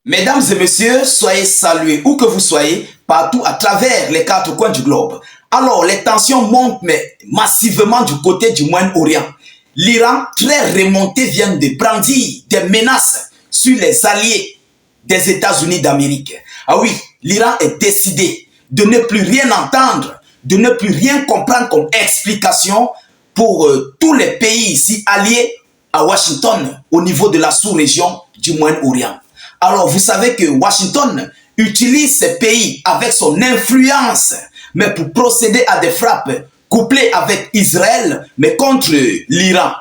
Mesdames et messieurs, soyez salués où que vous soyez, partout à travers les quatre coins du globe. Alors, les tensions montent mais massivement du côté du Moyen-Orient. L'Iran, très remonté, vient de brandir des menaces sur les alliés des États-Unis d'Amérique. Ah oui, l'Iran est décidé de ne plus rien entendre, de ne plus rien comprendre comme explication pour tous les pays ici alliés à Washington au niveau de la sous-région du Moyen-Orient. Alors, vous savez que Washington utilise ces pays avec son influence, mais pour procéder à des frappes couplées avec Israël, mais contre l'Iran.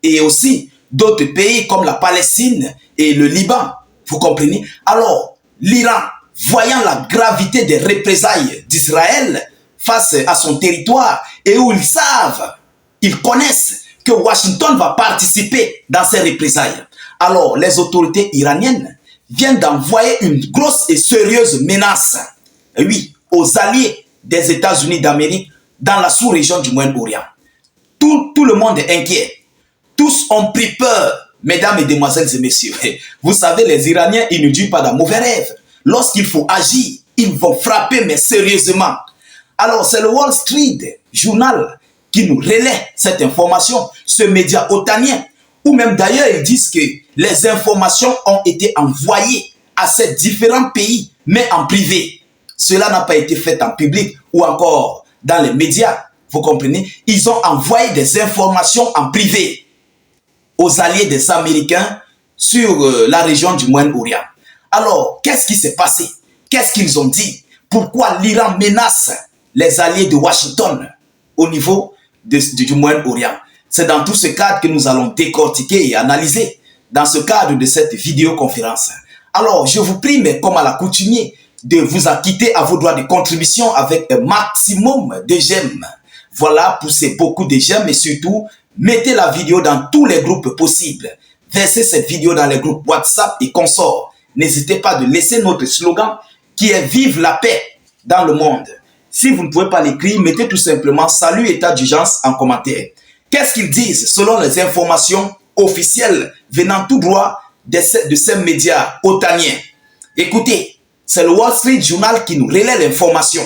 Et aussi d'autres pays comme la Palestine et le Liban. Vous comprenez? Alors, l'Iran, voyant la gravité des représailles d'Israël face à son territoire et où ils savent, ils connaissent que Washington va participer dans ces représailles. Alors, les autorités iraniennes viennent d'envoyer une grosse et sérieuse menace, oui, aux alliés des États-Unis d'Amérique dans la sous-région du Moyen-Orient. Tout le monde est inquiet. Tous ont pris peur, mesdames et demoiselles et messieurs. Vous savez, les Iraniens, ils ne disent pas de mauvais rêves. Lorsqu'il faut agir, ils vont frapper, mais sérieusement. Alors, c'est le Wall Street Journal qui nous relaie cette information, ce média otanien, ou même d'ailleurs, ils disent que les informations ont été envoyées à ces différents pays, mais en privé. Cela n'a pas été fait en public ou encore dans les médias, vous comprenez? Ils ont envoyé des informations en privé aux alliés des Américains sur la région du Moyen-Orient. Alors, qu'est-ce qui s'est passé? Qu'est-ce qu'ils ont dit? Pourquoi l'Iran menace les alliés de Washington au niveau du Moyen-Orient? C'est dans tout ce cadre que nous allons décortiquer et analyser dans ce cadre de cette vidéoconférence. Alors, je vous prie, mais comme à l'accoutumée, de vous acquitter à vos droits de contribution avec un maximum de j'aime. Voilà, poussez beaucoup de j'aime et surtout, mettez la vidéo dans tous les groupes possibles. Versez cette vidéo dans les groupes WhatsApp et consorts. N'hésitez pas de laisser notre slogan qui est « Vive la paix » dans le monde. Si vous ne pouvez pas l'écrire, mettez tout simplement « Salut état d'urgence » en commentaire. Qu'est-ce qu'ils disent selon les informations officielles venant tout droit de ces médias otaniens? Écoutez, c'est le Wall Street Journal qui nous relaie l'information.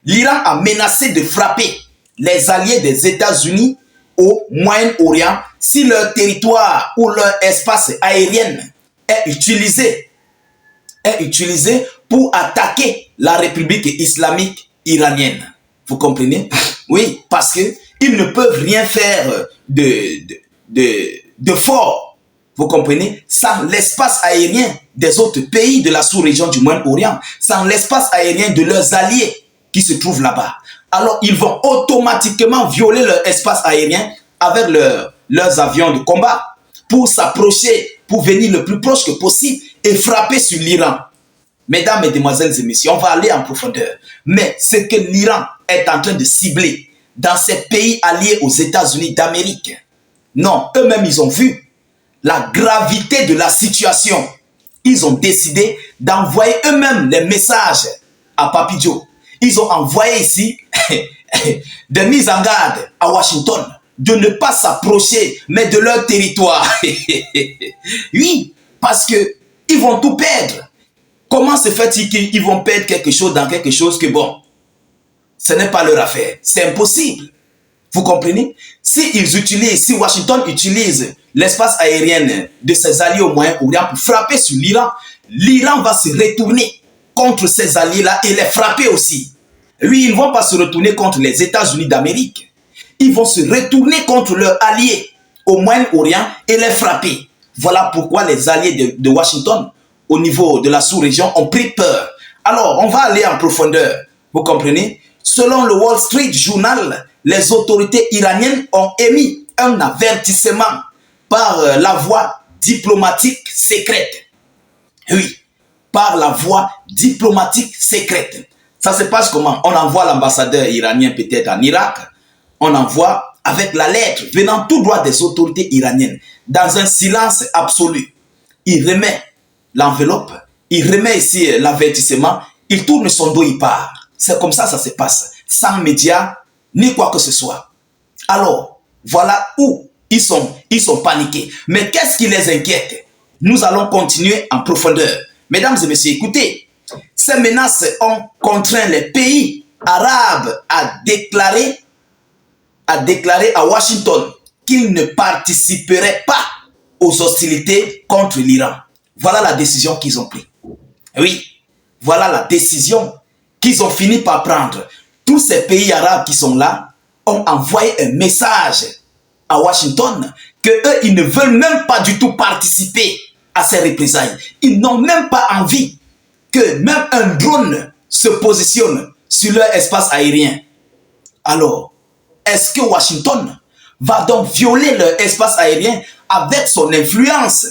L'Iran a menacé de frapper les alliés des États-Unis au Moyen-Orient si leur territoire ou leur espace aérien est utilisé pour attaquer la République islamique iranienne. Vous comprenez? Oui, parce que ils ne peuvent rien faire de fort, vous comprenez, sans l'espace aérien des autres pays de la sous-région du Moyen-Orient, sans l'espace aérien de leurs alliés qui se trouvent là-bas. Alors, ils vont automatiquement violer leur espace aérien avec leurs avions de combat pour s'approcher, pour venir le plus proche que possible et frapper sur l'Iran. Mesdames, Mesdemoiselles et Messieurs, on va aller en profondeur. Mais ce que l'Iran est en train de cibler dans ces pays alliés aux États-Unis d'Amérique. Non, eux-mêmes, ils ont vu la gravité de la situation. Ils ont décidé d'envoyer eux-mêmes les messages à Papi Joe. Ils ont envoyé ici des mises en garde à Washington de ne pas s'approcher, mais de leur territoire. Oui, parce que ils vont tout perdre. Comment se fait-il qu'ils vont perdre quelque chose dans quelque chose que bon, ce n'est pas leur affaire. C'est impossible. Vous comprenez? Si Washington utilise l'espace aérien de ses alliés au Moyen-Orient pour frapper sur l'Iran, l'Iran va se retourner contre ces alliés-là et les frapper aussi. Oui, ils ne vont pas se retourner contre les États-Unis d'Amérique. Ils vont se retourner contre leurs alliés au Moyen-Orient et les frapper. Voilà pourquoi les alliés de Washington, au niveau de la sous-région, ont pris peur. Alors, on va aller en profondeur. Vous comprenez? Selon le Wall Street Journal, les autorités iraniennes ont émis un avertissement par la voie diplomatique secrète. Oui, par la voie diplomatique secrète. Ça se passe comment? On envoie l'ambassadeur iranien peut-être en Irak. On envoie avec la lettre venant tout droit des autorités iraniennes dans un silence absolu. Il remet l'enveloppe, il remet ici l'avertissement, il tourne son dos, il part. C'est comme ça se passe, sans médias, ni quoi que ce soit. Alors, voilà où ils sont paniqués. Mais qu'est-ce qui les inquiète? Nous allons continuer en profondeur. Mesdames et messieurs, écoutez, ces menaces ont contraint les pays arabes à déclarer à Washington qu'ils ne participeraient pas aux hostilités contre l'Iran. Voilà la décision qu'ils ont prise. Oui, voilà la décision qu'ils ont fini par prendre. Tous ces pays arabes qui sont là ont envoyé un message à Washington que eux, ils ne veulent même pas du tout participer à ces représailles. Ils n'ont même pas envie que même un drone se positionne sur leur espace aérien. Alors, est-ce que Washington va donc violer leur espace aérien avec son influence?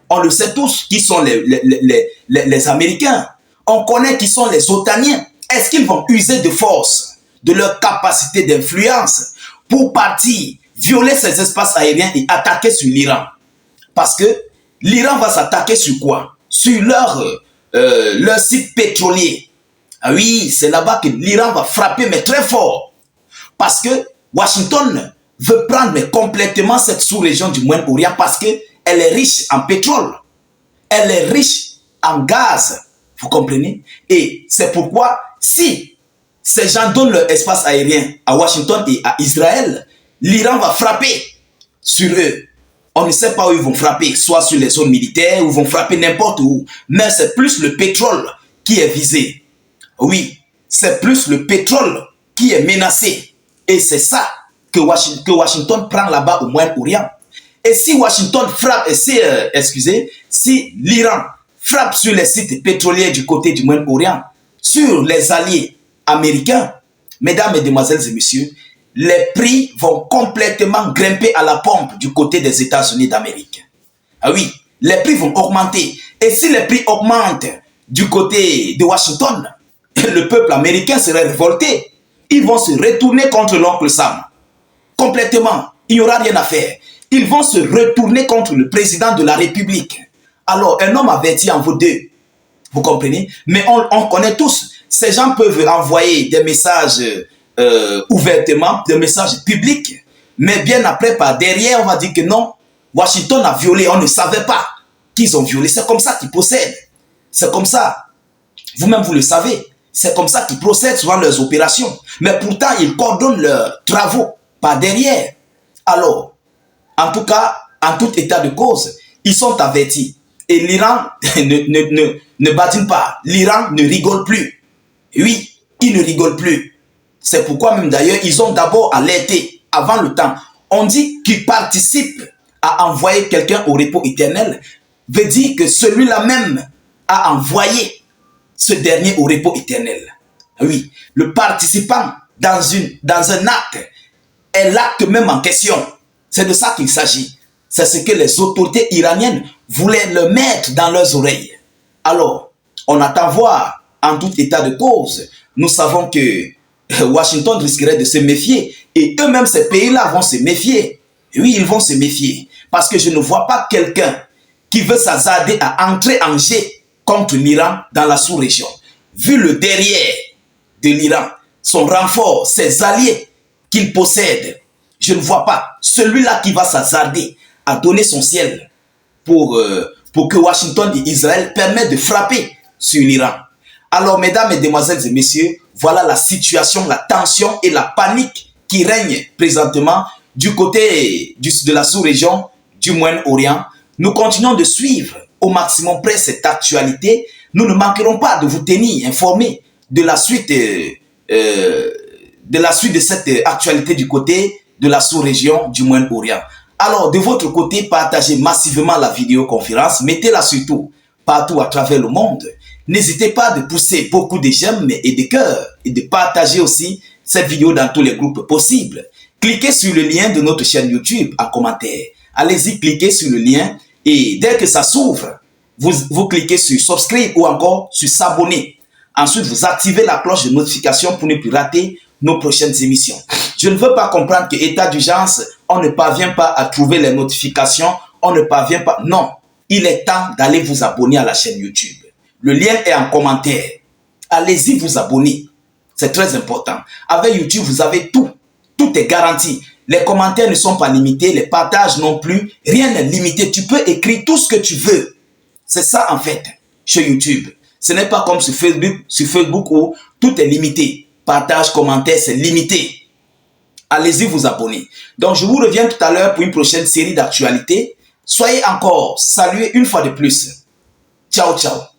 On le sait tous qui sont les Américains. On connaît qui sont les Otaniens. Est-ce qu'ils vont user de force, de leur capacité d'influence pour partir violer ces espaces aériens et attaquer sur l'Iran? Parce que l'Iran va s'attaquer sur quoi? Sur leur site pétrolier. Ah oui, c'est là-bas que l'Iran va frapper, mais très fort. Parce que Washington veut prendre mais complètement cette sous-région du Moyen-Orient parce qu'elle est riche en pétrole. Elle est riche en gaz. Vous comprenez? Et c'est pourquoi, si ces gens donnent leur espace aérien à Washington et à Israël, l'Iran va frapper sur eux. On ne sait pas où ils vont frapper, soit sur les zones militaires, ou ils vont frapper n'importe où. Mais c'est plus le pétrole qui est visé. Oui, c'est plus le pétrole qui est menacé. Et c'est ça que Washington prend là-bas au Moyen-Orient. Et si Washington frappe, si l'Iran frappe sur les sites pétroliers du côté du Moyen-Orient, sur les alliés américains, mesdames, mesdemoiselles et messieurs, les prix vont complètement grimper à la pompe du côté des États-Unis d'Amérique. Ah oui, les prix vont augmenter. Et si les prix augmentent du côté de Washington, le peuple américain serait révolté. Ils vont se retourner contre l'oncle Sam. Complètement. Il n'y aura rien à faire. Ils vont se retourner contre le président de la République. Alors, un homme averti en vaut deux. Vous comprenez? Mais on connaît tous. Ces gens peuvent envoyer des messages ouvertement, des messages publics. Mais bien après, par derrière, on va dire que non, Washington a violé. On ne savait pas qu'ils ont violé. C'est comme ça qu'ils procèdent. C'est comme ça. Vous-même, vous le savez. C'est comme ça qu'ils procèdent souvent leurs opérations. Mais pourtant, ils coordonnent leurs travaux par derrière. Alors, en tout cas, en tout état de cause, ils sont avertis. Et l'Iran ne badine pas. L'Iran ne rigole plus. Oui, il ne rigole plus. C'est pourquoi même d'ailleurs, ils ont d'abord alerté avant le temps. On dit qu'ils participent à envoyer quelqu'un au repos éternel. Veut dire que celui-là même a envoyé ce dernier au repos éternel. Oui, le participant dans un acte est l'acte même en question. C'est de ça qu'il s'agit. C'est ce que les autorités iraniennes voulaient le mettre dans leurs oreilles. Alors, on attend voir en tout état de cause. Nous savons que Washington risquerait de se méfier. Et eux-mêmes, ces pays-là vont se méfier. Oui, ils vont se méfier. Parce que je ne vois pas quelqu'un qui veut s'hasarder à entrer en jet contre l'Iran dans la sous-région. Vu le derrière de l'Iran, son renfort, ses alliés qu'il possède, je ne vois pas celui-là qui va s'hasarder à donner son ciel pour que Washington et Israël permettent de frapper sur l'Iran. Alors, mesdames, mesdemoiselles et messieurs, voilà la situation, la tension et la panique qui règne présentement du côté de la sous-région du Moyen-Orient. Nous continuons de suivre au maximum près cette actualité. Nous ne manquerons pas de vous tenir informés de la suite de cette actualité du côté de la sous-région du Moyen-Orient. Alors, de votre côté, partagez massivement la vidéoconférence. Mettez-la surtout partout à travers le monde. N'hésitez pas de pousser beaucoup de j'aime et de cœurs et de partager aussi cette vidéo dans tous les groupes possibles. Cliquez sur le lien de notre chaîne YouTube en commentaire. Allez-y, cliquez sur le lien et dès que ça s'ouvre, vous cliquez sur subscribe ou encore sur s'abonner. Ensuite, vous activez la cloche de notification pour ne plus rater nos prochaines émissions. Je ne veux pas comprendre que état d'urgence, on ne parvient pas à trouver les notifications, on ne parvient pas. Non, il est temps d'aller vous abonner à la chaîne YouTube. Le lien est en commentaire. Allez-y vous abonner. C'est très important. Avec YouTube, vous avez tout. Tout est garanti. Les commentaires ne sont pas limités, les partages non plus. Rien n'est limité. Tu peux écrire tout ce que tu veux. C'est ça en fait. sur YouTube. Ce n'est pas comme sur Facebook où tout est limité. Partage, commentaire, c'est limité. Allez-y vous abonner. Donc, je vous reviens tout à l'heure pour une prochaine série d'actualités. Soyez encore salués une fois de plus. Ciao, ciao.